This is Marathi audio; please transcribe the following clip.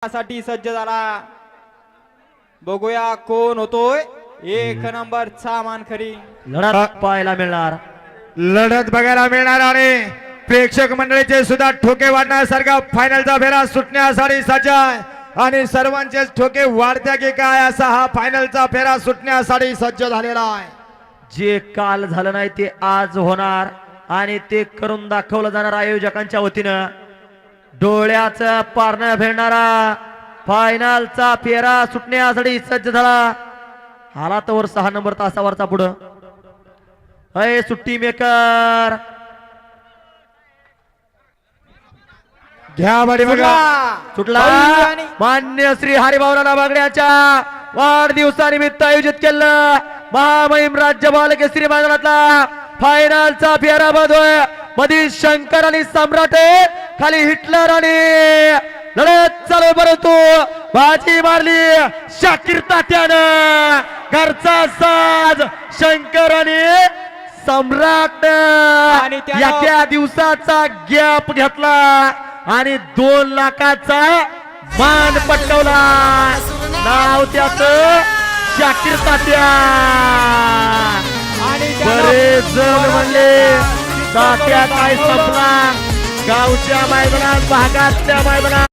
साठी सज्ज झाला। बघूया कोण होतोय एक नंबरचा मानकरी। लढत पाहायला मिळणार, लढत बघायला मिळणार आणि प्रेक्षक मंडळीचे सुद्धा ठोके वाढण्यासारखा फायनलचा फेरा सुटण्यासाठी सज्ज आहे आणि सर्वांचे ठोके वाढत्या की काय असा हा फायनलचा फेरा सुटण्यासाठी सज्ज झालेला आहे। जे काल झालं नाही ते आज होणार आणि ते करून दाखवलं जाणार आयोजकांच्या वतीनं। डोळ्याचं पारणं फेडणारा फायनलचा फेरा सुटण्यासाठी सज्ज झाला। आला तर 6 नंबर तासावरचा पुढं अय सुट्टी मेकर घ्या बडी बघा सुटला। मान्य श्री हरिभाऊराव बागड्याच्या वाढदिवसानिमित्त आयोजित केलं महामहिम राज्य बाल केसरी मैदानातला फायनलचा फेरा बघतोय। मध्ये शंकर आणि सम्राट, खाली हिटलर आणि लढत चालू, परंतु बाजी मारली शाकीर तात्यानं। घरचा साज शंकर आणि सम्राट एका दिवसाचा गॅप घेतला आणि 2 लाखाचा मान पटवला। नाव त्याचं शाकीर तात्या। बरेच जण म्हणले तात्या काय संपला, गावच्या मैदानात भागातल्या मैदानात